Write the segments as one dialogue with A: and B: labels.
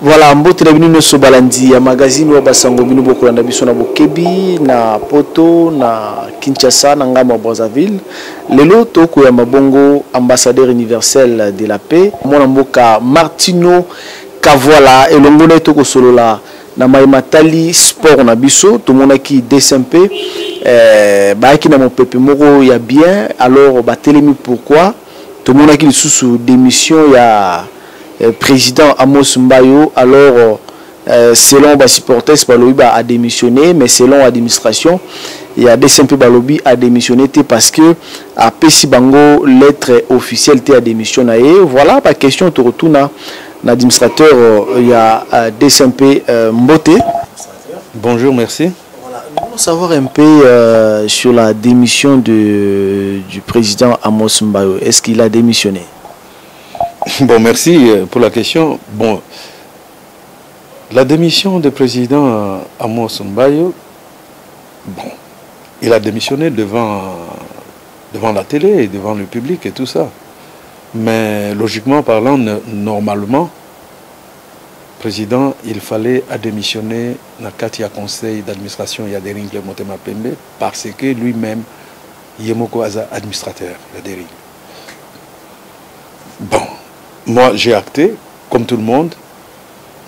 A: Voilà, mbote na bino nyonso balandi ya magazine wa basango bino bokolanda biso na Bokebi na Poto na Kinshasa na ngambo ya Brazzaville. Lelo toko ya mabongo ambassadeur universel de la paix mona mboka Martino Kavoala elongo na toko solola na maimatali sport na biso to monaki DSMP baaki na mopepe moko ya bien alors batelemi pourquoi to monaki lisusu démission ya président Amos Mbayo, alors selon les supporters, Balobi a démissionné, mais selon l'administration, il y a des simples Balobi a démissionné parce que à Pessi Bango, lettre officielle a démissionné. Voilà, la question te retourne à l'administrateur, il y a des simples Mbote.
B: Bonjour, merci.
A: Voilà, nous voulons savoir un peu sur la démission du président Amos Mbayo. Est-ce qu'il a démissionné?
B: Bon, merci pour la question. Bon, la démission du président Amos Mbayo, bon, il a démissionné devant la télé et devant le public et tout ça. Mais logiquement parlant, normalement, président, il fallait démissionner dans le conseil d'administration Yadering le Motema Pembe parce que lui-même, Yemoko Aza administrateur Yadering. Bon. Moi, j'ai acté, comme tout le monde,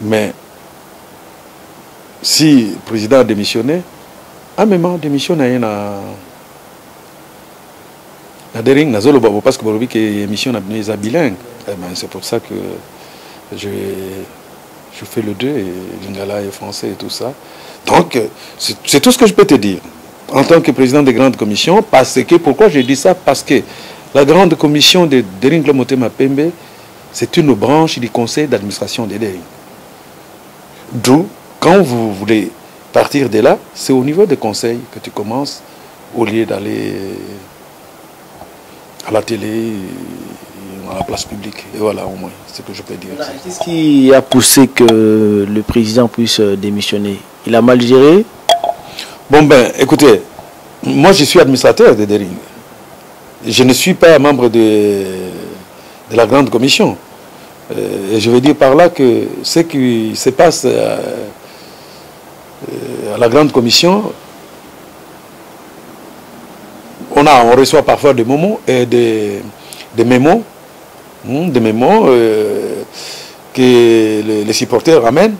B: mais si le président a démissionné, même démissionné na Dering, parce que l'émission est bilingue. C'est pour ça que je fais le deux, Lingala est français et tout ça. Donc, c'est tout ce que je peux te dire. En tant que président de grande commission, parce que, pourquoi j'ai dit ça? Parce que la grande commission de Dering le Motema Pembe, c'est une branche du conseil d'administration des Dering. D'où, quand vous voulez partir de là, c'est au niveau des conseils que tu commences, au lieu d'aller à la télé, à la place publique. Et voilà, au moins, c'est ce que je peux dire.
A: Qu'est-ce qui a poussé que le président puisse démissionner? Il a mal géré?
B: Bon, ben, écoutez, moi je suis administrateur des Dering. Je ne suis pas membre de la grande commission. Et je veux dire par là que ce qui se passe à la grande commission, on reçoit parfois des mémos que les supporters ramènent.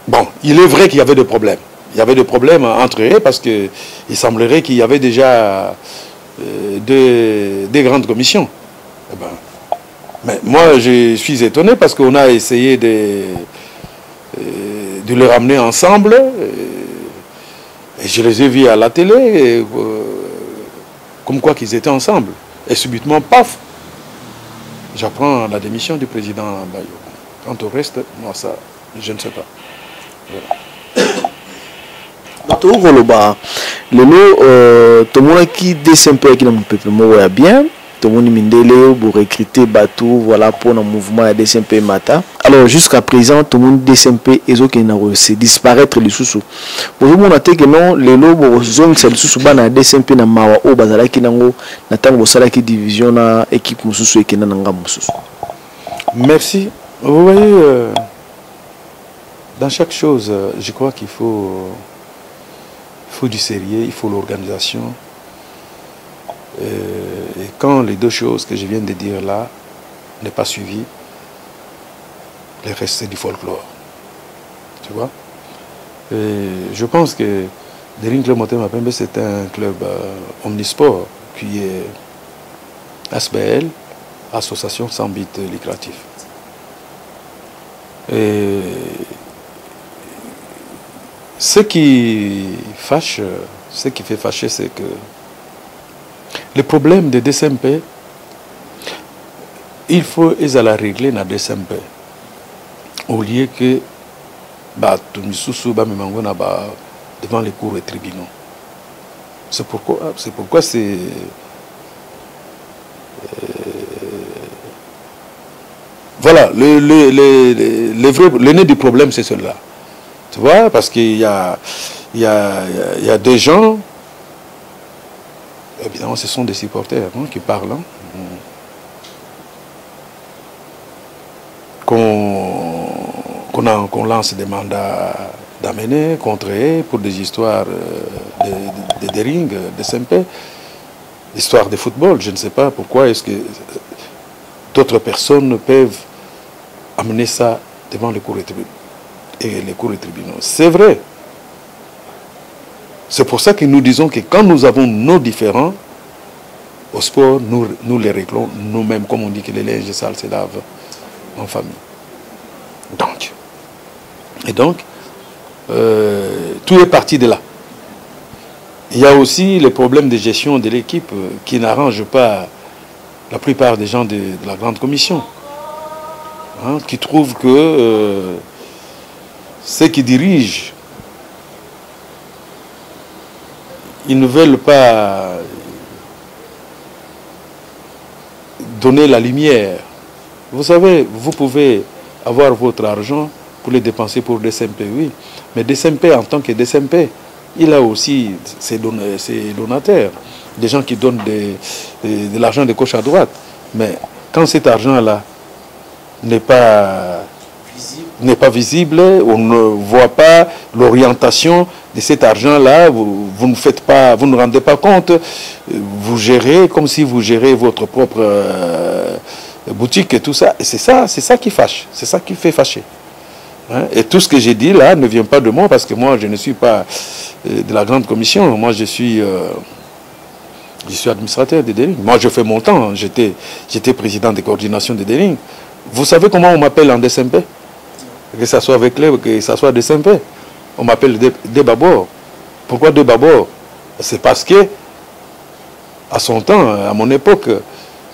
B: Bon, il est vrai qu'il y avait des problèmes. Il y avait des problèmes entre eux parce qu'il semblerait qu'il y avait déjà des grandes commissions. Eh ben, mais moi, je suis étonné parce qu'on a essayé de les ramener ensemble. Et je les ai vus à la télé, comme quoi qu'ils étaient ensemble. Et subitement, paf, j'apprends la démission du président Bayo. Quant au reste, moi, ça, je ne sais pas.
A: Voilà. Lelo tout le monde qui descend qui dans mon peuple moi bien tout le monde mindele pour recruter bateau voilà pour un mouvement à DSMP Mata. Alors jusqu'à présent tout le monde DSMP et qui n'a c'est disparaître les sous pour vous montrer que non les lobes zone c'est sous bana DSMP na mawa o bazala ki nango na tango sala ki division na équipe mususu et na nga mususu.
B: Merci. Vous voyez dans chaque chose je crois qu'il faut du sérieux, il faut l'organisation. Et quand les deux choses que je viens de dire là n'est pas suivies, le reste c'est du folklore. Tu vois? Et je pense que Dering Club Motema Pembe c'est un club omnisport qui est ASBL, Association sans but lucratif. Et ce qui fâche, ce qui fait fâcher, c'est que le problème de DSMP, il faut la régler dans DSMP. Au lieu que devant les cours et tribunaux. C'est pourquoi c'est voilà, le nez du problème, c'est celui-là. Tu vois, parce qu'il y a des gens, évidemment ce sont des supporters qui parlent. Hein. qu'on lance des mandats d'amener, contrer pour des histoires de ring, de SMP, l'histoire de football. Je ne sais pas pourquoi est-ce que d'autres personnes peuvent amener ça devant les cours et les cours et tribunaux. C'est vrai. C'est pour ça que nous disons que quand nous avons nos différends, au sport, nous les réglons nous-mêmes, comme on dit que les linges sales se lavent en famille. Donc, tout est parti de là. Il y a aussi les problèmes de gestion de l'équipe qui n'arrangent pas la plupart des gens de la grande commission, hein, qui trouvent que ceux qui dirigent, ils ne veulent pas donner la lumière. Vous savez, vous pouvez avoir votre argent pour les dépenser pour des SMP, oui. Mais des SMP en tant que des SMP, il a aussi ses donataires, des gens qui donnent de l'argent de gauche à droite. Mais quand cet argent-là n'est pas visible, on ne voit pas l'orientation de cet argent-là, vous ne rendez pas compte, vous gérez comme si vous gérez votre propre boutique et tout ça. Et c'est ça qui fâche, c'est ça qui fait fâcher. Hein? Et tout ce que j'ai dit là ne vient pas de moi, parce que moi je ne suis pas de la grande commission, moi je suis administrateur de Deling. Moi je fais mon temps, j'étais président de coordination de Deling. Vous savez comment on m'appelle en DSMP? Que ce soit avec les, que ce soit DSMP. On m'appelle Debabor. Pourquoi Debabor? C'est parce que, à son temps, à mon époque,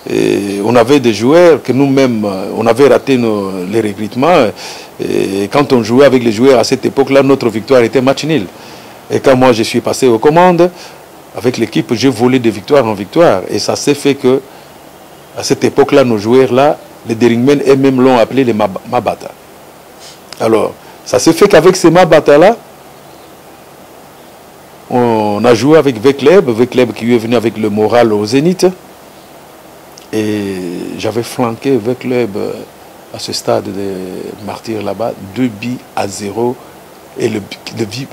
B: on avait des joueurs que nous-mêmes, on avait raté les recrutements. Et quand on jouait avec les joueurs à cette époque-là, notre victoire était match nul. Et quand moi je suis passé aux commandes, avec l'équipe, j'ai volé de victoire en victoire. Et ça s'est fait que, à cette époque-là, nos joueurs-là, les Deringmen eux-mêmes l'ont appelé les Mabata. Alors, ça s'est fait qu'avec ces Mabata-là, on a joué avec Vecleb qui est venu avec le moral au Zénith. Et j'avais flanqué Vecleb à ce stade de martyrs là-bas, 2-0. Et le but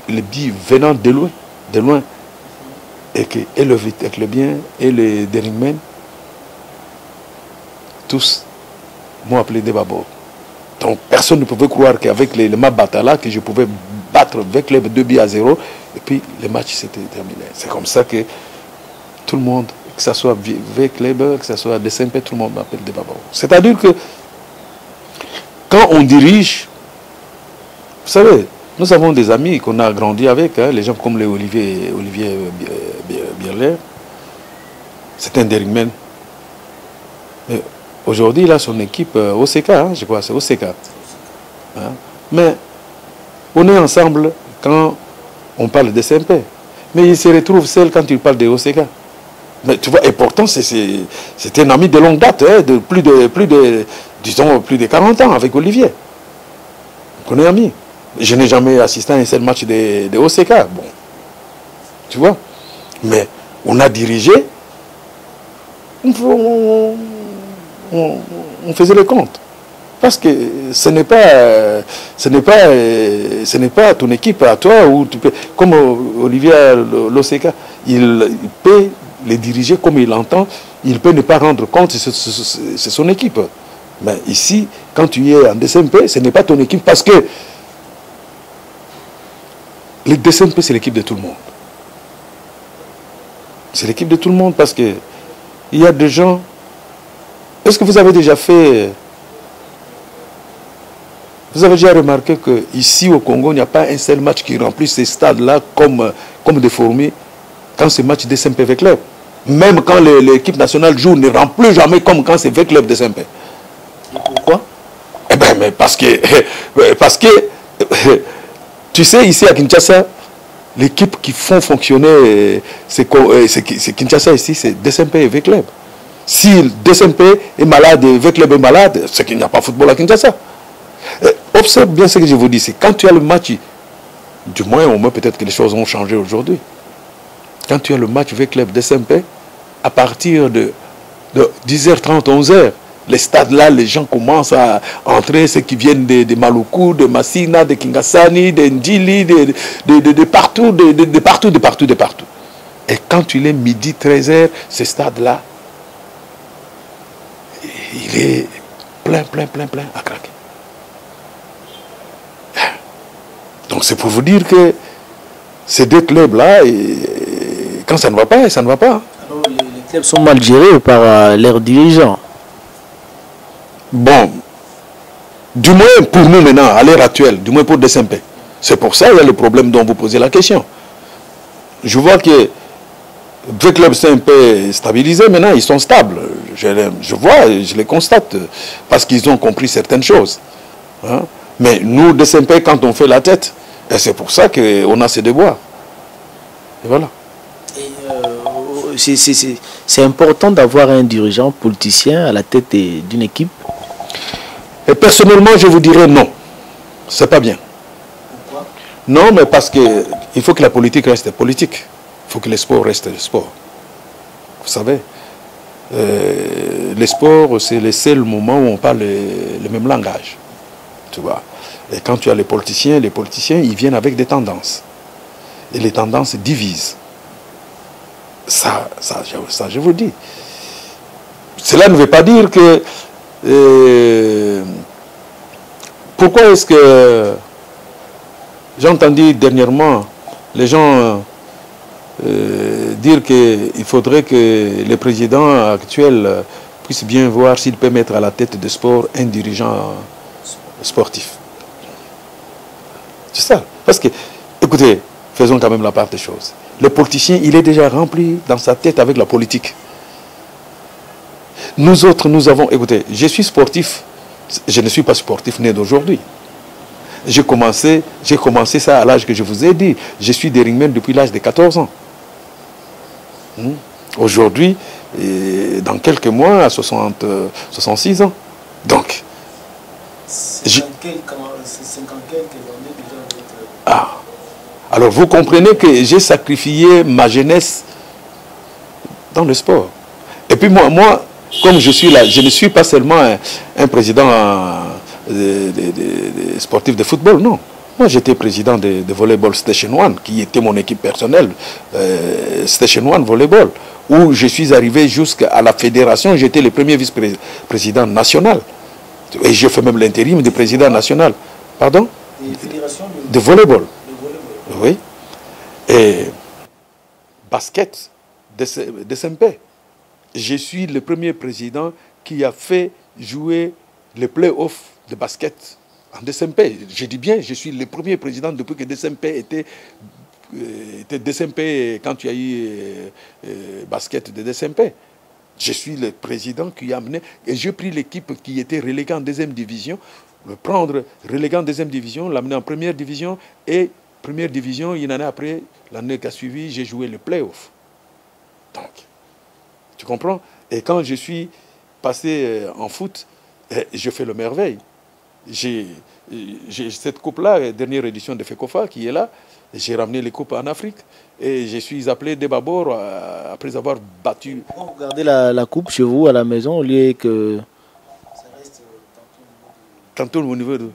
B: venant de loin. Et le Veclebien et les Deringmen, tous m'ont appelé Debabor. Donc personne ne pouvait croire qu'avec les Mabata là, que je pouvais battre Vecleb 2-0. Et puis le match s'était terminé. C'est comme ça que tout le monde, que ce soit Vecleb, que ce soit DSMP, tout le monde m'appelle Debabor. C'est-à-dire que quand on dirige, vous savez, nous avons des amis qu'on a grandi avec, hein, les gens comme les Olivier Bierler. C'est un Deringmen. Mais aujourd'hui, il a son équipe OCK, hein, je crois, c'est OCK. Hein. Mais on est ensemble quand on parle de SMP. Mais il se retrouve seul quand il parle de OCK. Mais tu vois, et pourtant, c'est un ami de longue date, hein, de plus de 40 ans avec Olivier. On est amis. Je n'ai jamais assisté à un seul match de OCK. Bon, tu vois. Mais on a dirigé, on faisait le compte. Parce que ce n'est pas ton équipe à toi, où tu peux, comme Olivier l'OCK, il peut les diriger comme il l'entend, il peut ne pas rendre compte, c'est son équipe. Mais ici, quand tu es en DSMP, ce n'est pas ton équipe, parce que le DSMP, c'est l'équipe de tout le monde. C'est l'équipe de tout le monde, parce que il y a des gens... Est-ce que vous avez déjà fait... Vous avez déjà remarqué qu'ici au Congo, il n'y a pas un seul match qui remplit ces stades-là comme des fourmis quand c'est match DSMP avec club. Même quand l'équipe nationale joue, ne remplit jamais comme quand c'est avec club DSMP. Pourquoi? Eh bien, mais parce que tu sais, ici à Kinshasa, l'équipe qui font fonctionner c'est Kinshasa ici, c'est DSMP et V-Club. Si DSMP est malade et V-Club est malade, c'est qu'il n'y a pas de football à Kinshasa. Observe bien ce que je vous dis, c'est quand tu as le match, du moins au moins peut-être que les choses ont changé aujourd'hui. Quand tu as le match V-Club DSMP, à partir de 10h30, 11h, Les stades là, les gens commencent à entrer, ceux qui viennent de Maluku, de Massina, de Kingasani, de Ndili, de partout, de partout, de partout, de partout. Et quand il est midi 13h, ce stade-là, il est plein à craquer. Donc c'est pour vous dire que ces deux clubs-là, quand ça ne va pas, ça ne va pas.
A: Alors, les clubs sont mal gérés par leurs dirigeants.
B: Bon, du moins pour nous maintenant, à l'heure actuelle, du moins pour DSMP. C'est pour ça qu'il y a le problème dont vous posez la question. Je vois que deux clubs sont un peu stabilisés, maintenant ils sont stables. Je vois, je les constate, parce qu'ils ont compris certaines choses. Hein? Mais nous, DSMP, quand on fait la tête, c'est pour ça qu'on a ces déboires. Et voilà.
A: C'est important d'avoir un dirigeant politicien à la tête d'une équipe.
B: Et personnellement, je vous dirais non. C'est pas bien.
A: Pourquoi?
B: Non, mais parce que il faut que la politique reste politique. Il faut que le sport reste le sport. Vous savez, le sport, c'est le seul moment où on parle le même langage. Tu vois. Et quand tu as les politiciens, ils viennent avec des tendances. Et les tendances divisent. Ça, je vous dis. Cela ne veut pas dire que... pourquoi est-ce que... J'ai entendu dernièrement les gens dire qu'il faudrait que le président actuel puisse bien voir s'il peut mettre à la tête de sport un dirigeant sportif. C'est ça. Parce que, écoutez, faisons quand même la part des choses. Le politicien, il est déjà rempli dans sa tête avec la politique. Nous autres, nous avons... Écoutez, je suis sportif. Je ne suis pas sportif né d'aujourd'hui. J'ai commencé ça à l'âge que je vous ai dit. Je suis des ringmen depuis l'âge de 14 ans. Aujourd'hui, dans quelques mois, à 66 ans. Donc... Ah. Alors vous comprenez que j'ai sacrifié ma jeunesse dans le sport. Et puis moi comme je suis là, je ne suis pas seulement un président sportif de football, non. Moi j'étais président de Volleyball Station One, qui était mon équipe personnelle, Station One Volleyball, où je suis arrivé jusqu'à la fédération, j'étais le premier vice-président national. Et je fais même l'intérim du président national. Pardon? De volleyball. Oui. Et basket, DSMP. Je suis le premier président qui a fait jouer les playoffs de basket en DSMP. Je dis bien, je suis le premier président depuis que DSMP était DSMP, quand il y a eu basket de DSMP. Je suis le président qui a amené, et j'ai pris l'équipe qui était reléguée en deuxième division, le prendre relégué en deuxième division, l'amener en première division, et première division, une année après, l'année qui a suivi, j'ai joué le play-off. Donc, tu comprends? Et quand je suis passé en foot, je fais le merveille. J'ai cette coupe-là, dernière édition de FECOFA, qui est là. J'ai ramené les coupes en Afrique et je suis appelé Debabor après avoir battu.
A: Vous gardez la coupe chez vous à la maison au lieu que ça reste
B: tantôt au niveau de...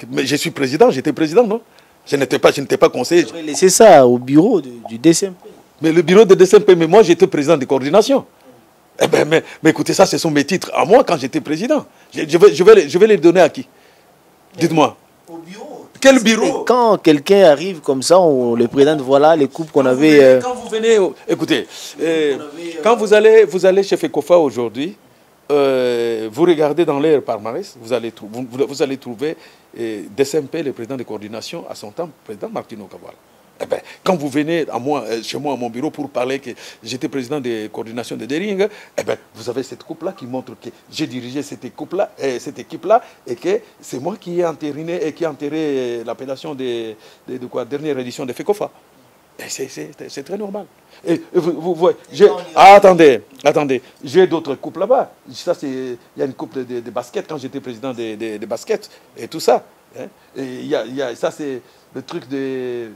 B: Mais je suis président, j'étais président, non? Je n'étais pas conseiller.
A: Vous laissez ça au bureau du DSMP.
B: Mais le bureau de DSMP, mais moi j'étais président de coordination. Eh ben, mais écoutez, ça ce sont mes titres à moi quand j'étais président. Je vais les donner à qui? Dites-moi.
A: Au bureau.
B: Quel bureau?
A: Quand quelqu'un arrive comme ça, on le présente, voilà les coupes qu'on avait...
B: Quand vous venez, écoutez, quand vous allez chez FECOFA aujourd'hui, vous regardez dans l'air palmarès, vous allez trouver DSMP, le président de coordination, à son temps, président Martino Kavala. Eh ben, quand vous venez chez moi à mon bureau pour parler que j'étais président de coordination de Dering, eh ben, vous avez cette coupe-là qui montre que j'ai dirigé cette équipe-là et que c'est moi qui ai entériné et qui ai enterré l'appellation de dernière édition de FECOFA. C'est très normal. Et vous voyez, attendez, j'ai d'autres coupes là-bas. Il y a une coupe de basket quand j'étais président de basket et tout ça. Hein. Et ça, c'est le truc de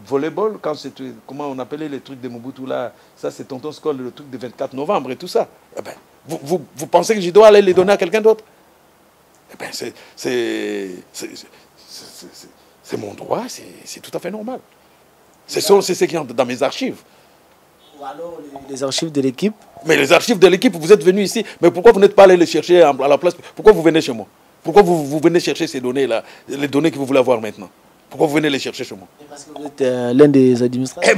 B: volleyball, quand c'est, comment on appelait les trucs de Mobutu là, ça c'est Tonton Skoll, le truc de 24 novembre et tout ça. Eh ben, vous pensez que je dois aller les donner à quelqu'un d'autre? Eh ben, c'est mon droit, c'est tout à fait normal. C'est ce qui est dans mes archives.
A: Ou alors les archives de l'équipe.
B: Mais les archives de l'équipe, vous êtes venus ici, mais pourquoi vous n'êtes pas allé les chercher à la place? Pourquoi vous venez chez moi? Pourquoi vous venez chercher ces données-là, les données que vous voulez avoir maintenant? Pourquoi vous venez les chercher chez moi?
A: Parce que vous êtes l'un des administrateurs.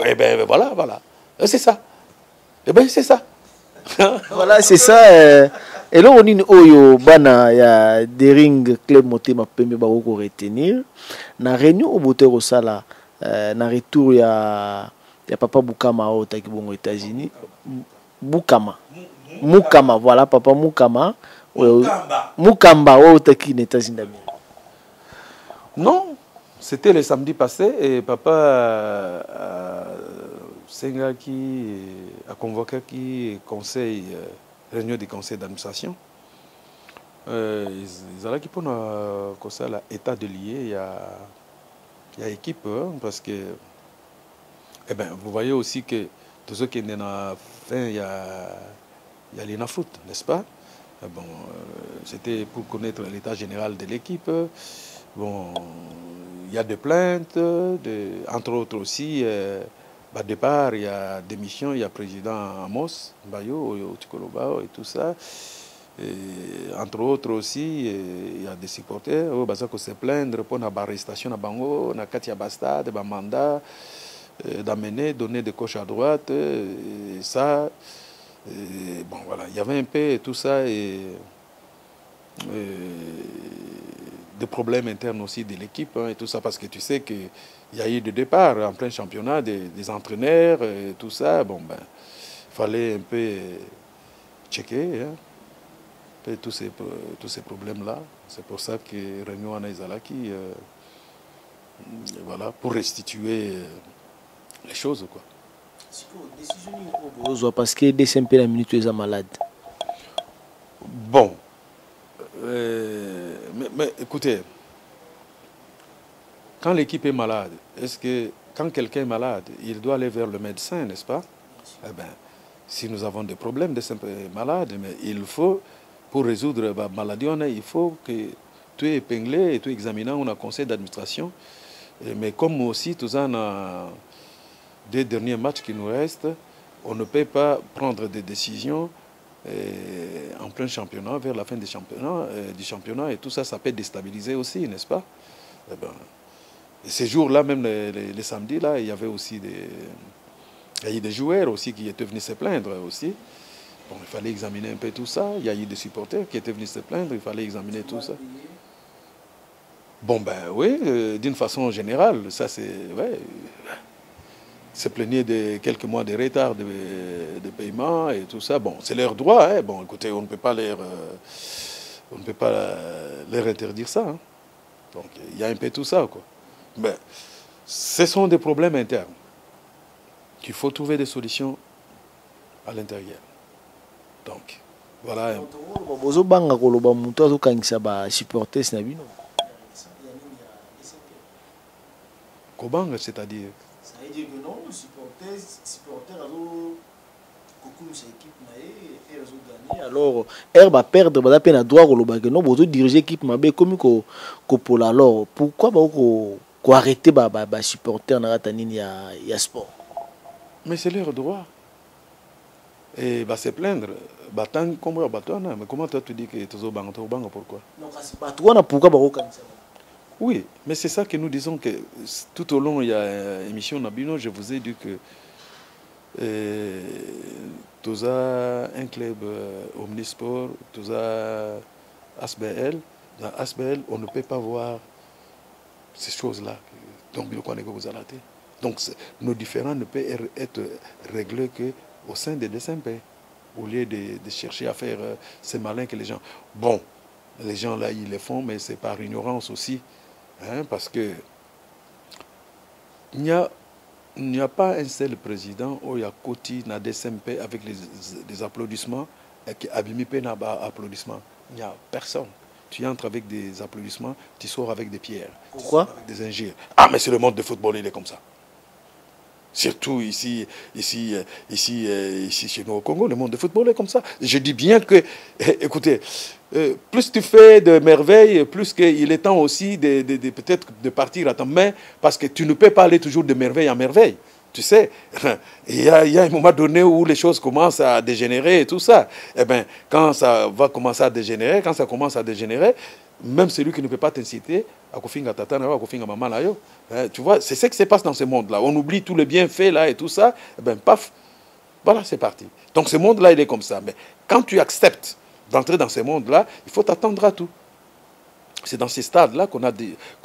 B: Eh ben voilà. C'est ça. Eh ben c'est ça.
A: Voilà, c'est ça. Et là, on a oyo bana ya Dering Club Motema Pembe ba ko retenir. Na réunion au boteur au sala, na retour ya papa Bukama au taki bongo États-Unis. Mukama, voilà papa Mukama. Mukamba au taki aux États-Unis.
B: Non, c'était le samedi passé et papa Sengaki a convoqué qui conseil, réunion du conseil d'administration. Ils allaient qui pour l'état de lié, il y a équipe parce que eh ben, vous voyez aussi que tous ceux qui sont en fin, il y a l'INAFOOT, n'est-ce pas? Bon, c'était pour connaître l'état général de l'équipe. Bon, il y a des plaintes, entre autres aussi. Au départ, il y a des missions, il y a le président Amos, Bayo, Tikoloba et tout ça. Et, entre autres aussi, il y a des supporters qui se plaindre pour l'arrestation à Bango, à Katia Basta, de mandat, d'amener, donner des coches à droite. Et ça, bon voilà, il y avait un peu tout ça et des problèmes internes aussi de l'équipe et tout ça, parce que tu sais qu'il y a eu des départs en plein championnat, des entraîneurs et tout ça. Bon, ben, il fallait un peu checker tous ces problèmes-là. C'est pour ça que Réunion Anaïzalaki, voilà, pour restituer les choses, quoi.
A: Parce que DCMP la minute est malade.
B: Bon. Mais écoutez, quand l'équipe est malade, est-ce que quand quelqu'un est malade, il doit aller vers le médecin, n'est-ce pas? Eh bien, si nous avons des problèmes de simple malade, mais il faut, pour résoudre la maladie, il faut que tu es épinglé et tu es examiné on a conseil d'administration. Mais comme aussi, tous en a des derniers matchs qui nous restent, on ne peut pas prendre des décisions en plein championnat, vers la fin du championnat, et tout ça, ça peut déstabiliser aussi, n'est-ce pas? Eh ben, et ces jours-là, même les samedis, là, il y avait aussi des joueurs aussi qui étaient venus se plaindre aussi. Bon, il fallait examiner un peu tout ça. Il y a eu des supporters qui étaient venus se plaindre, il fallait examiner tout ça. Bon, ben oui, d'une façon générale, ça c'est... Ouais, se plaigner de quelques mois de retard de paiement et tout ça. Bon, c'est leur droit. Hein. Bon, écoutez, on ne peut pas leur interdire ça. Hein. Donc, il y a un peu tout ça, quoi. Mais ce sont des problèmes internes qu'il faut trouver des solutions à l'intérieur. Donc, voilà. Kobanga, c'est-à-dire?
A: Ça veut dire que non, supporter alors elle va perdre ba peine à droit que non bozo diriger équipe mabe comme ko pour alors pourquoi ko arrêter ba supporter na ratanini ya sport?
B: Mais c'est leur droit. Et va se plaindre ba tant comme batona, mais comment toi tu dis que tozo banga pourquoi?
A: Non, c'est pas toi na pourquoi ba ko.
B: Oui, mais c'est ça que nous disons que tout au long, il y a une émission Nabino, je vous ai dit que tu as un club omnisport, tu as ASBL. Dans ASBL, on ne peut pas voir ces choses-là. Donc, nos différends ne peuvent être réglés qu'au sein des DCMP, au lieu de chercher à faire ces malins que les gens... Bon, les gens là, ils le font, mais c'est par ignorance aussi. Hein, parce que il n'y a pas un seul président où il y a côté na DCMP avec des applaudissements et qui abîme pas applaudissements. Il n'y a personne. tu entres avec des applaudissements, tu sors avec des pierres.
A: Pourquoi?
B: Avec des injures. Ah, mais c'est le monde de football, il est comme ça. Surtout ici chez nous au Congo, le monde de football est comme ça. Je dis bien que, écoutez, plus tu fais de merveilles, plus qu'il est temps aussi peut-être de partir à ta main, parce que tu ne peux pas aller toujours de merveille en merveille. Tu sais, il y a un moment donné où les choses commencent à dégénérer et tout ça. Eh bien, quand ça va commencer à dégénérer, quand ça commence à dégénérer, même celui qui ne peut pas t'inciter, à Kofinga Tatana, à Kofinga Maman Layo, tu vois, c'est ce qui se passe dans ce monde-là. On oublie tous les bienfaits là et tout ça, eh bien, paf, voilà, c'est parti. Donc ce monde-là, il est comme ça. Mais quand tu acceptes d'entrer dans ce monde-là, il faut t'attendre à tout. C'est dans ces stades-là qu'on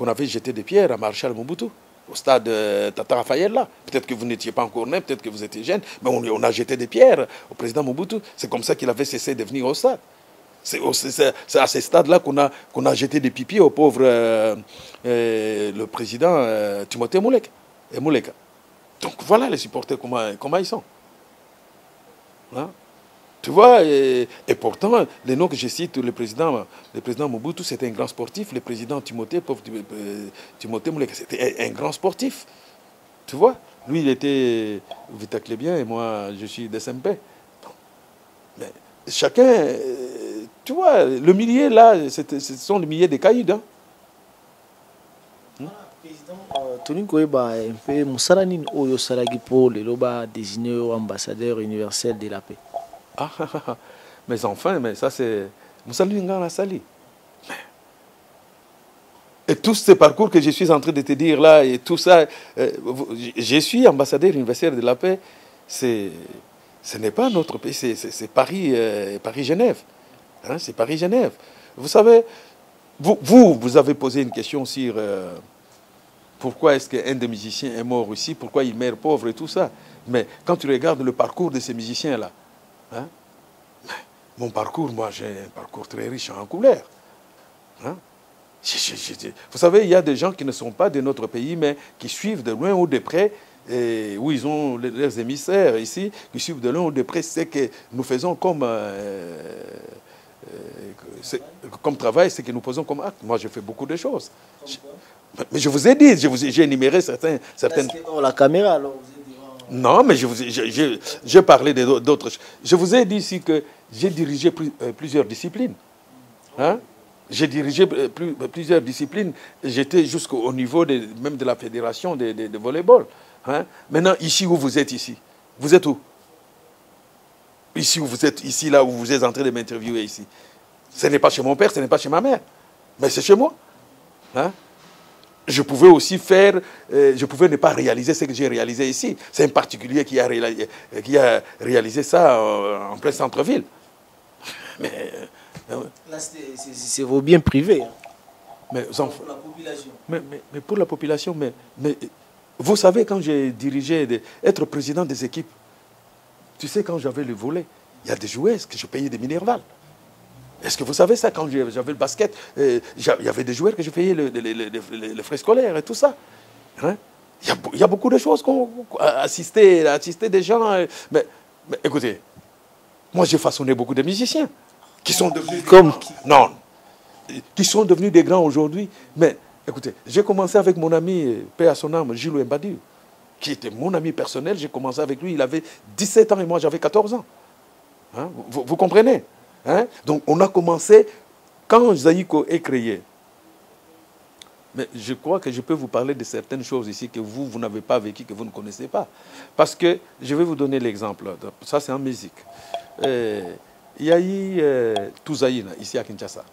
B: avait jeté des pierres à Marshal Mobutu. Au stade Tata Raphaël, là. Peut-être que vous n'étiez pas encore né, peut-être que vous étiez jeune, mais on a jeté des pierres au président Mobutu. C'est comme ça qu'il avait cessé de venir au stade. C'est à ces stades-là qu'on a jeté des pipis au pauvre le président Timothée Mouleka. Donc voilà les supporters, comment ils sont. Hein? Tu vois, et pourtant, les noms que je cite, le président Mobutu, c'était un grand sportif. Le président Timothée Mouleka, c'était un grand sportif. Tu vois, lui, il était Vita-Clébien et moi, je suis d'SMP. Mais chacun, tu vois, le millier, là, ce sont les milliers des caïds. Hein.
A: Tony Koeba, un peu Moussalanine Oyo Saragipo, le Loba désigné ambassadeur universel de la paix.
B: Ah, mais enfin, mais ça c'est Moussaline Ngana Sali. Et tout ce parcours que je suis en train de te dire là, et tout ça, je suis ambassadeur universel de la paix, ce n'est pas notre pays, c'est Paris-Genève. Hein, c'est Paris-Genève. Vous savez, vous avez posé une question sur pourquoi est-ce qu'un des musiciens est mort ici, pourquoi il meurt pauvre et tout ça. Mais quand tu regardes le parcours de ces musiciens-là, hein, mon parcours, moi j'ai un parcours très riche en couleurs. Hein. Vous savez, il y a des gens qui ne sont pas de notre pays, mais qui suivent de loin ou de près, et où ils ont leurs émissaires ici, qui suivent de loin ou de près ce que nous faisons comme travail, ce que nous posons comme acte. Moi, je fais beaucoup de choses. Mais je vous ai dit, j'ai énuméré certaines...
A: La caméra, alors,
B: non, mais j'ai parlé d'autres choses. Je vous ai dit ici que j'ai dirigé plusieurs disciplines. Hein? J'ai dirigé plusieurs disciplines. J'étais jusqu'au niveau même de la fédération de volleyball. Hein? Maintenant, ici où vous êtes ici, vous êtes où? Ici où vous êtes, ici là où vous êtes en train de m'interviewer ici. Ce n'est pas chez mon père, ce n'est pas chez ma mère. Mais c'est chez moi. Hein? Je pouvais aussi je pouvais ne pas réaliser ce que j'ai réalisé ici. C'est un particulier qui a réalisé ça en plein centre-ville. Mais
A: là, c'est vos biens privés. Hein.
B: Mais,
A: pour la population.
B: Mais pour la population, mais vous savez, quand j'ai dirigé, être président des équipes, tu sais, quand j'avais le volet, il y a des joueurs que je payais des Minerval. Est-ce que vous savez ça? Quand j'avais le basket, il y avait des joueurs que je payais les frais scolaires et tout ça. Hein? Il y a beaucoup de choses assister des gens. Mais écoutez, moi j'ai façonné beaucoup de musiciens qui sont devenus qui sont devenus des grands aujourd'hui. Mais écoutez, j'ai commencé avec mon ami, paix à son âme, Gilles Mbadi, qui était mon ami personnel. J'ai commencé avec lui, il avait 17 ans et moi j'avais 14 ans. Hein? Vous comprenez? Hein? Donc on a commencé quand Zaïko est créé. Mais je crois que je peux vous parler de certaines choses ici que vous n'avez pas vécues, que vous ne connaissez pas. Parce que je vais vous donner l'exemple. Ça, c'est en musique. Il y a eu Touzaïna, ici à Kinshasa.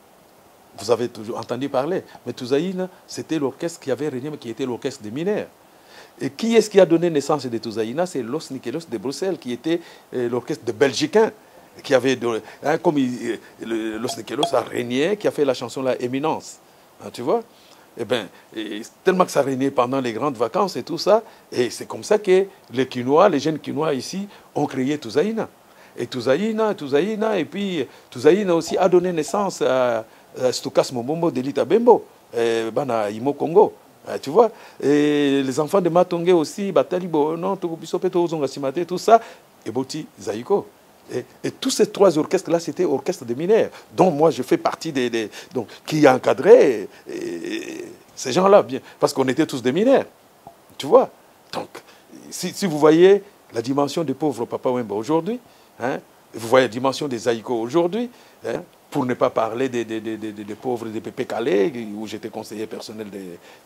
B: Vous avez toujours entendu parler. Mais Touzaïna, c'était l'orchestre qui avait régné, mais qui était l'orchestre des mineurs. Et qui est-ce qui a donné naissance de Touzaïna? C'est Los Nikelos de Bruxelles, qui était l'orchestre de Belgicains. Qui avait, comme Los Nikelos a régné, qui a fait la chanson La Éminence. Hein, tu vois? Eh bien, tellement que ça régnait pendant les grandes vacances et tout ça, et c'est comme ça que les jeunes Quinois ici, ont créé Touzaïna. Et Touzaïna, et puis Touzaïna aussi a donné naissance à Stokas Mombombo de Lita Bembo, Bana Imo Congo. Tu vois? Et les enfants de Matongé aussi, Batalibo, non, tout ça, et Boti Zaïko. Et tous ces 3 orchestres-là, c'était orchestres de mineurs, dont moi je fais partie donc, qui encadrait ces gens-là, bien, parce qu'on était tous des mineurs. Tu vois? Donc, si vous voyez la dimension des pauvres Papa Wemba aujourd'hui, hein, vous voyez la dimension des Aïko aujourd'hui, hein, pour ne pas parler des pauvres des Pépé Calais, où j'étais conseiller personnel,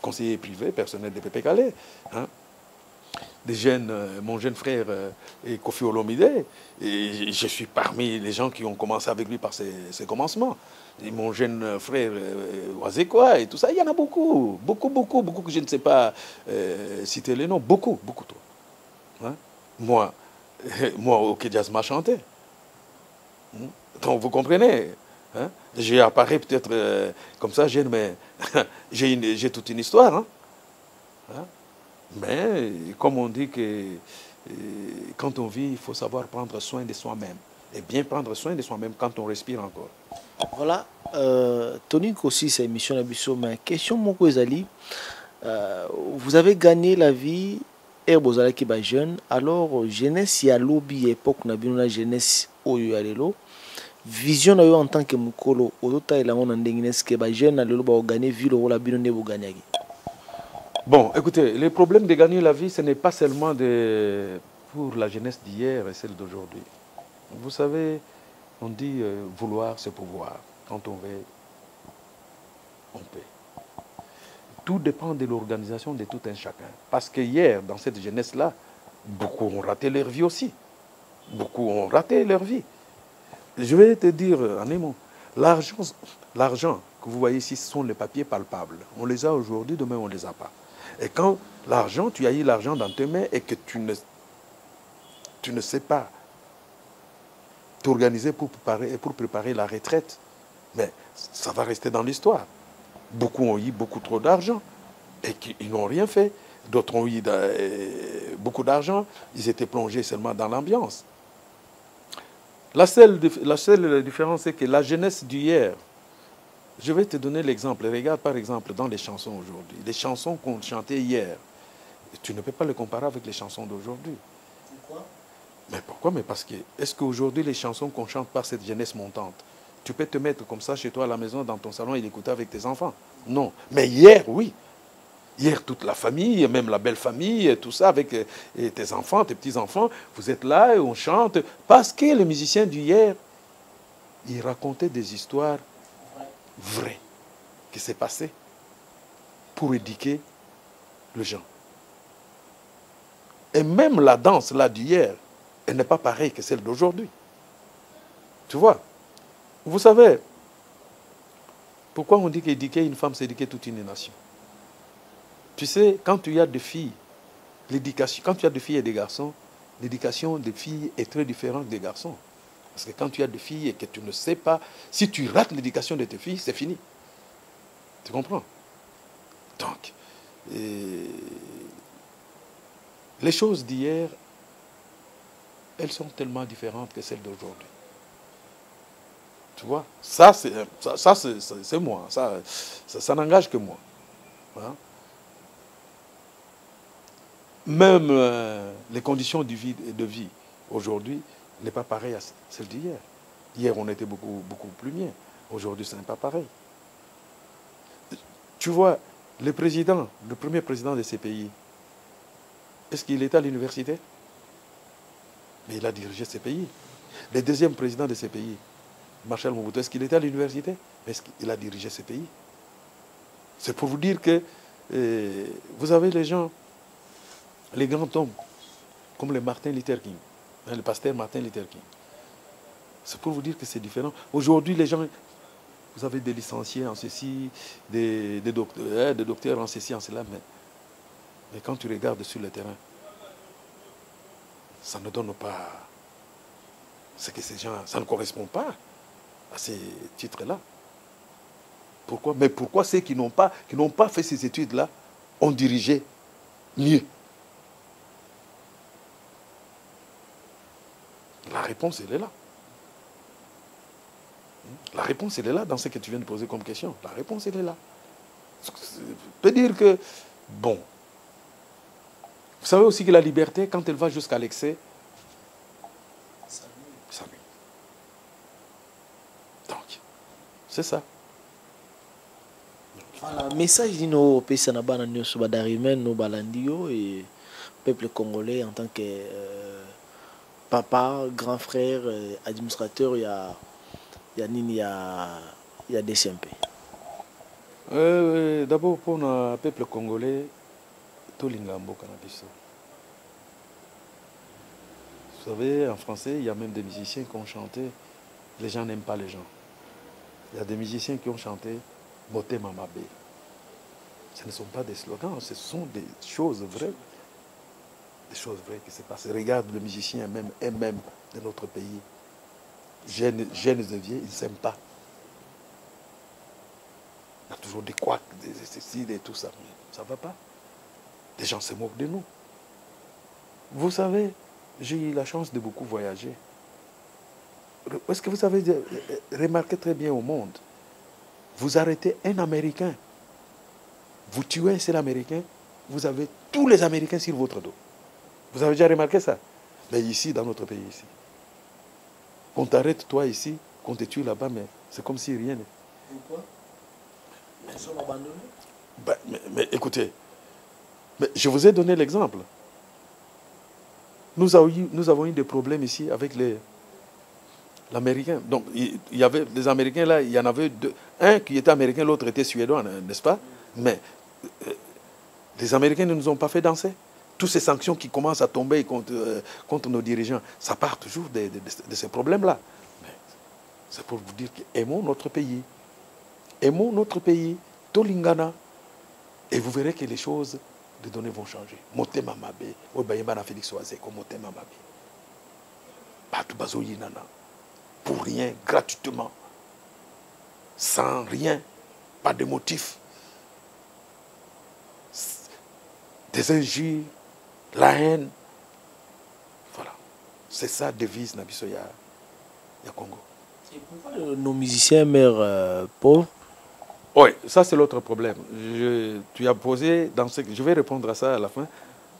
B: conseiller privé personnel des Pépé Calais. Hein, des jeunes, mon jeune frère est Kofi Olomide, et je suis parmi les gens qui ont commencé avec lui par ses commencements. Et mon jeune frère Wazekwa et tout ça, il y en a beaucoup, beaucoup que je ne sais pas citer les noms, beaucoup trop. Hein? Moi, au Kédias m'a chanté. Donc vous comprenez, hein? J'ai apparu peut-être comme ça, mais j'ai toute une histoire. Hein? Hein? Mais comme on dit que quand on vit, il faut savoir prendre soin de soi-même. Et bien prendre soin de soi-même quand on respire encore.
A: Voilà. Tony aussi, c'est émission d'Abisso. Mais question, mon Ezali, vous avez gagné la vie, Herbozala qui est jeune. Alors, jeunesse, il y a lobby époque, na jeunesse, Oyo vision en tant que Mukolo, Odota et la on que ba jeune, na lelo ba gagner ville ou la bino ne vous gagnez.
B: Bon, écoutez, le problème de gagner la vie, ce n'est pas seulement pour la jeunesse d'hier et celle d'aujourd'hui. Vous savez, on dit vouloir, c'est pouvoir. Quand on veut, on peut. Tout dépend de l'organisation de tout un chacun. Parce que hier, dans cette jeunesse-là, beaucoup ont raté leur vie aussi. Beaucoup ont raté leur vie. Je vais te dire en un mot, l'argent que vous voyez ici, ce sont les papiers palpables. On les a aujourd'hui, demain on ne les a pas. Et quand l'argent, tu as eu l'argent dans tes mains et que tu ne sais pas t'organiser pour préparer la retraite, mais ça va rester dans l'histoire. Beaucoup ont eu beaucoup trop d'argent et ils n'ont rien fait. D'autres ont eu beaucoup d'argent, ils étaient plongés seulement dans l'ambiance. La seule différence, c'est que la jeunesse d'hier, je vais te donner l'exemple. Regarde par exemple dans les chansons aujourd'hui. Les chansons qu'on chantait hier, tu ne peux pas les comparer avec les chansons d'aujourd'hui.
A: Pourquoi?
B: Mais pourquoi? Mais parce que, est-ce qu'aujourd'hui les chansons qu'on chante par cette jeunesse montante, tu peux te mettre comme ça chez toi à la maison, dans ton salon et l'écouter avec tes enfants? Non. Mais hier, oui. Hier, toute la famille, même la belle famille, tout ça, avec tes enfants, tes petits-enfants, vous êtes là et on chante. Parce que les musiciens d'hier, ils racontaient des histoires vraies qui s'est passé pour éduquer les gens. Et même la danse là d'hier, elle n'est pas pareille que celle d'aujourd'hui. Tu vois? Vous savez, pourquoi on dit qu'éduquer une femme, c'est éduquer toute une nation? Tu sais, quand tu as des filles, quand tu as des filles et des garçons, l'éducation des filles est très différente des garçons. Parce que quand tu as des filles et que tu ne sais pas, si tu rates l'éducation de tes filles, c'est fini. Tu comprends? Donc, les choses d'hier, elles sont tellement différentes que celles d'aujourd'hui. Tu vois? Ça, c'est moi. Ça n'engage que moi. Hein? Même les conditions de vie aujourd'hui n'est pas pareil à celle d'hier. Hier, on était beaucoup plus bien. Aujourd'hui, ce n'est pas pareil. Tu vois, le premier président de ces pays, est-ce qu'il était à l'université? Mais il a dirigé ces pays. Le deuxième président de ces pays, Marshal Mobutu, est-ce qu'il était à l'université? Mais est-ce qu'il a dirigé ces pays? C'est pour vous dire que vous avez les gens, les grands hommes, comme le Martin Luther King, le pasteur Martin Luther King. C'est pour vous dire que c'est différent. Aujourd'hui, les gens, vous avez des licenciés en ceci, des docteurs en ceci, en cela, mais quand tu regardes sur le terrain, ça ne donne pas ce que ces gens, ça ne correspond pas à ces titres-là. Pourquoi? Mais pourquoi ceux qui n'ont pas fait ces études-là ont dirigé mieux? La réponse, elle est là. La réponse, elle est là dans ce que tu viens de poser comme question. La réponse, elle est là. Je peux dire que, bon, vous savez aussi que la liberté, quand elle va jusqu'à l'excès, ça nuit. C'est ça.
A: Voilà, message dino pesa na bana nyoso badarimen no balandio et peuple congolais en tant que papa, grand frère, administrateur, il y a nini, il y a DCMP.
B: D'abord pour le peuple congolais, tout l'ingambo cannabiso. Vous savez, en français, il y a même des musiciens qui ont chanté les gens n'aiment pas les gens. Il y a des musiciens qui ont chanté Moté Mamabé. Ce ne sont pas des slogans, ce sont des choses vraies. Des choses vraies qui se passent. Regarde le musicien même de notre pays. Jeunes et vieux, ils ne s'aiment pas. Il y a toujours des couacs, des céciles et tout ça. Mais ça ne va pas. Les gens se moquent de nous. Vous savez, j'ai eu la chance de beaucoup voyager. Est-ce que vous avez remarqué très bien au monde? Vous arrêtez un Américain, vous tuez un seul Américain, vous avez tous les Américains sur votre dos. Vous avez déjà remarqué ça? Mais ici, dans notre pays, ici, on t'arrête toi ici, qu'on te tue là-bas, mais c'est comme si rien n'est.
A: Pourquoi? Ils sont abandonnés.
B: Ben, mais écoutez, mais je vous ai donné l'exemple. Nous avons eu des problèmes ici avec l'Américain. Donc, il y avait des Américains là, il y en avait deux. Un qui était américain, l'autre était suédois, n'est-ce pas? Mais les Américains ne nous ont pas fait danser. Toutes ces sanctions qui commencent à tomber contre nos dirigeants, ça part toujours de ces problèmes-là. C'est pour vous dire qu'aimons notre pays. Aimons notre pays, Tolingana. Et vous verrez que les choses, les données vont changer. Motema Mabe, Obayemana Félix Oazeko, Motema Mabe. Batu Bazoyi Nana. Pour rien, gratuitement. Sans rien, pas de motif. Des injures, la haine. Voilà. C'est ça devise Nabisoya Congo.
A: Et pourquoi nos musiciens meurent pauvres?
B: Oui, ça c'est l'autre problème. Tu as posé dans ce je vais répondre à ça à la fin.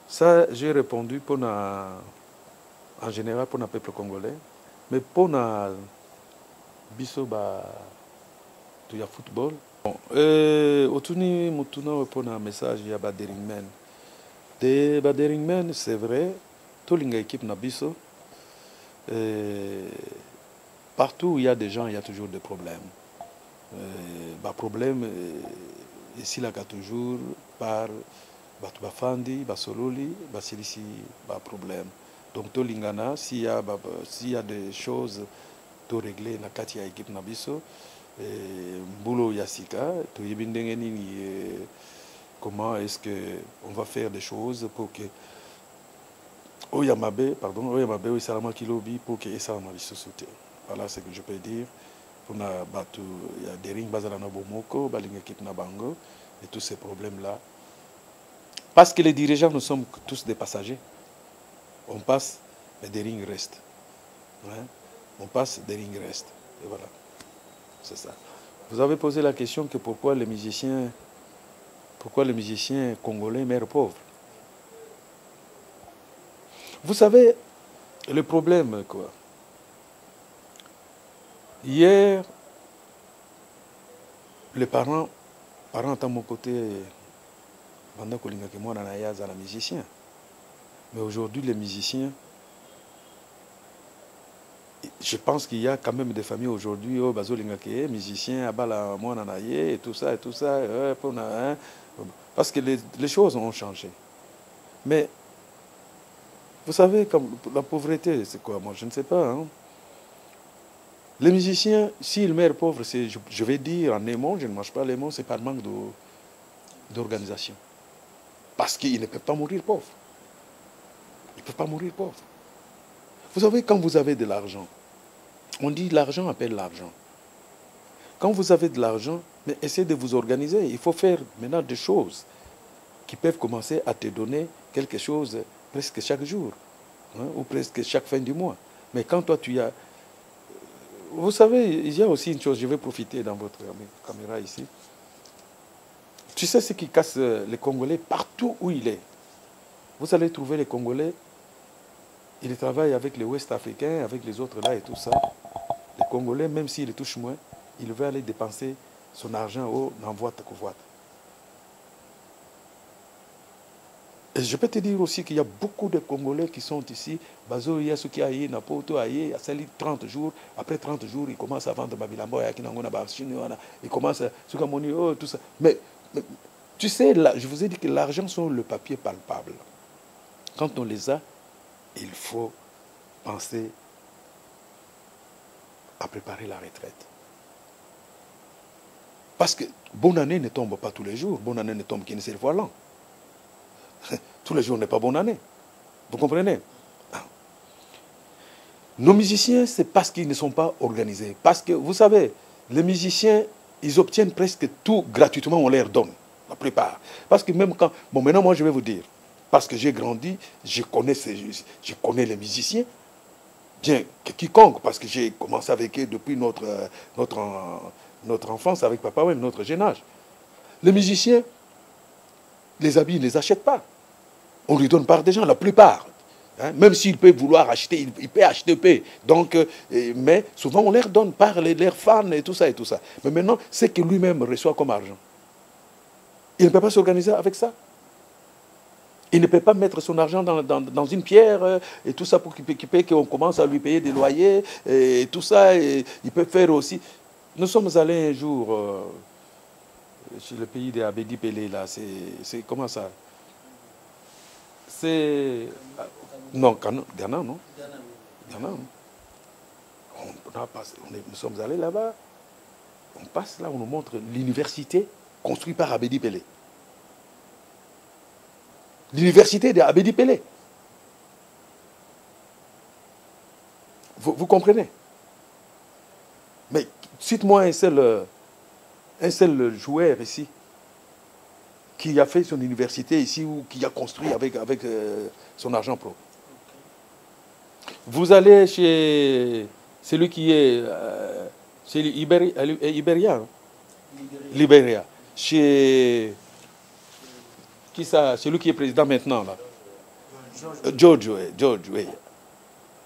B: Ça, j'ai répondu pour en général pour le peuple congolais, mais pour le biso tu as football. Bon, otuni mutuna pour un message il y a Baderingmen. Des Baderingmen, c'est vrai, tout l'équipe na biso. Partout où il y a des gens, il y a toujours des problèmes. Problème ici là toujours par Bafandi, Basololi, Basilisi, problème. Donc Tolingana, s'il y a des choses à régler na kati ya équipe nabiso, Mbulo Yassika, comment est-ce que on va faire des choses pour que Oyamabe, Oisalama Kilobi pour que Esalama Bisosoute. Voilà ce que je peux dire. Il y a des rings Bazalana Bomoko, Baling équipe Nabango, et tous ces problèmes-là. Parce que les dirigeants, nous sommes tous des passagers. On passe, mais des rings restent. Hein? On passe, des rings restent. Et voilà. C'est ça. Vous avez posé la question que pourquoi les musiciens congolais meurent pauvres. Vous savez, le problème, quoi. Hier, les parents à mon côté, pendant que moi on a musicien. Mais aujourd'hui, les musiciens, je pense qu'il y a quand même des familles aujourd'hui, musiciens, et tout ça, parce que les choses ont changé. Mais, vous savez, comme la pauvreté, c'est quoi? Moi, je ne sais pas. Hein. Les musiciens, s'ils meurent pauvres, je vais dire en aimant, je ne mange pas les mots, c'est par manque d'organisation. Parce qu'ils ne peuvent pas mourir pauvres. Ils ne peuvent pas mourir pauvres. Vous savez, quand vous avez de l'argent, on dit l'argent appelle l'argent. Quand vous avez de l'argent, mais essayez de vous organiser. Il faut faire maintenant des choses qui peuvent commencer à te donner quelque chose presque chaque jour, hein, ou presque chaque fin du mois. Mais quand toi tu as... Vous savez, il y a aussi une chose, je vais profiter dans votre caméra ici. Tu sais ce qui casse les Congolais partout où il est. Vous allez trouver les Congolais, ils travaillent avec les Ouest-Africains, avec les autres là et tout ça. Les Congolais, même s'ils les touchent moins, il veut aller dépenser son argent dans voie. Et je peux te dire aussi qu'il y a beaucoup de Congolais qui sont ici. Bazo, il y a ceux qui aillent, Napoto, aillent, à 30 jours. Après 30 jours, ils commencent à vendre Babilambo, ils commencent à tout ça. Mais tu sais, là, je vous ai dit que l'argent sont le papier palpable. Quand on les a, il faut penser à préparer la retraite. Parce que bonne année ne tombe pas tous les jours. Bonne année ne tombe qu'une seule fois l'an. Tous les jours n'est pas bonne année. Vous comprenez? Nos musiciens, c'est parce qu'ils ne sont pas organisés. Parce que, vous savez, les musiciens, ils obtiennent presque tout gratuitement, on leur donne. La plupart. Parce que même quand... Bon, maintenant, moi, je vais vous dire. Parce que j'ai grandi, je connais les musiciens. Bien, quiconque, parce que j'ai commencé avec eux depuis notre enfance, avec Papa Wem, notre jeune âge. Les musiciens, les habits, ils ne les achètent pas. On lui donne par des gens, la plupart. Hein, même s'il peut vouloir acheter, il peut acheter. Donc, mais souvent, on leur donne par leurs fans et tout ça et tout ça. Mais maintenant, c'est que lui-même reçoit comme argent. Il ne peut pas s'organiser avec ça. Il ne peut pas mettre son argent dans une pierre et tout ça pour qu'on commence à lui payer des loyers et tout ça. Et il peut faire aussi... Nous sommes allés un jour chez le pays des Abedi Pelé, là. C'est comment ça? C'est... Non, Ghana, non? Ghana, non? Nous sommes allés là-bas. On passe là, on nous montre l'université construite par Abedi Pelé. L'université d'Abedi Pelé. Vous comprenez? Mais cite-moi un seul joueur ici qui a fait son université ici ou qui a construit avec son argent propre. Vous allez chez celui qui est chez Libéria. Libéria. Chez qui ça? Celui qui est président maintenant là. George, oui.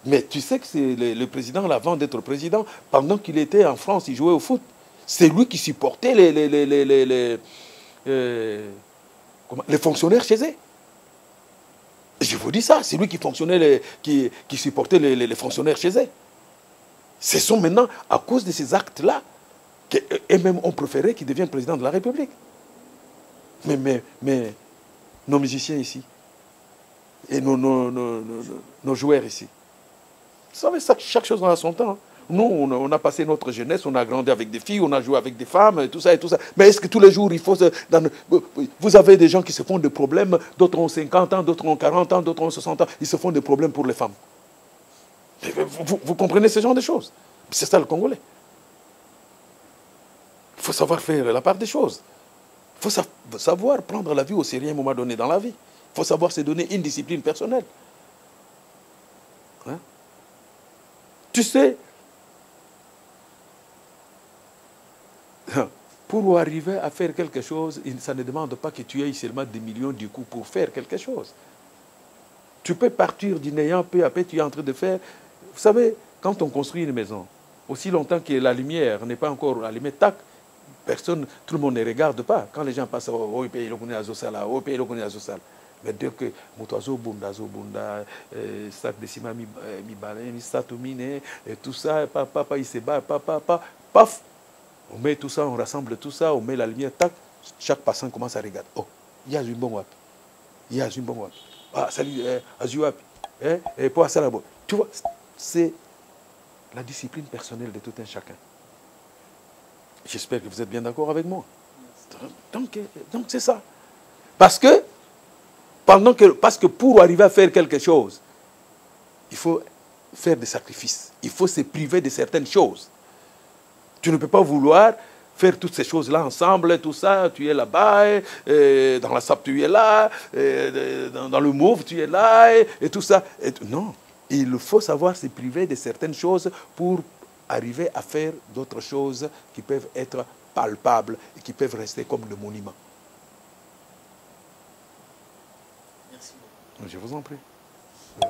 B: Mais tu sais que c'est le président, avant d'être président, pendant qu'il était en France, il jouait au foot. C'est lui qui supportait les fonctionnaires chez eux. Je vous dis ça, c'est lui qui fonctionnait, qui supportait les fonctionnaires chez eux. Ce sont maintenant, à cause de ces actes-là, qu'eux-mêmes ont préféré qu'il devienne président de la République. Mais nos musiciens ici, et nos joueurs ici, vous savez, chaque chose a son temps. Nous, on a passé notre jeunesse, on a grandi avec des filles, on a joué avec des femmes, et tout ça et tout ça. Mais est-ce que tous les jours, il faut... Vous avez des gens qui se font des problèmes, d'autres ont 50 ans, d'autres ont 40 ans, d'autres ont 60 ans, ils se font des problèmes pour les femmes. Vous comprenez ce genre de choses? C'est ça le Congolais. Il faut savoir faire la part des choses. Il faut savoir prendre la vie au sérieux à un moment donné dans la vie. Il faut savoir se donner une discipline personnelle. Hein? Tu sais, pour arriver à faire quelque chose, ça ne demande pas que tu aies seulement des millions du coup pour faire quelque chose. Tu peux partir du néant, peu à peu, tu es en train de faire... Vous savez, quand on construit une maison, aussi longtemps que la lumière n'est pas encore allumée, tac, personne, tout le monde ne regarde pas. Quand les gens passent au pays, au pays, mais dès que Moutazo Bunda, sac de ciment, mi balin, mi satomine, et tout ça, papa, il se bat, paf, on met tout ça, on rassemble tout ça, on met la lumière, tac, chaque passant commence à regarder. Oh, il y a une bonne wap. Il y a une bonne wap. Ah, salut, Azuap. Et pour ça, là-bas. Tu vois, c'est la discipline personnelle de tout un chacun. J'espère que vous êtes bien d'accord avec moi. Donc c'est ça. Parce que pour arriver à faire quelque chose, il faut faire des sacrifices. Il faut se priver de certaines choses. Tu ne peux pas vouloir faire toutes ces choses-là ensemble, tout ça, tu es là-bas, dans la sable tu es là, dans le mauve tu es là, et tout ça. Non, il faut savoir se priver de certaines choses pour arriver à faire d'autres choses qui peuvent être palpables et qui peuvent rester comme le monument.
C: Merci beaucoup.
B: Je vous en prie.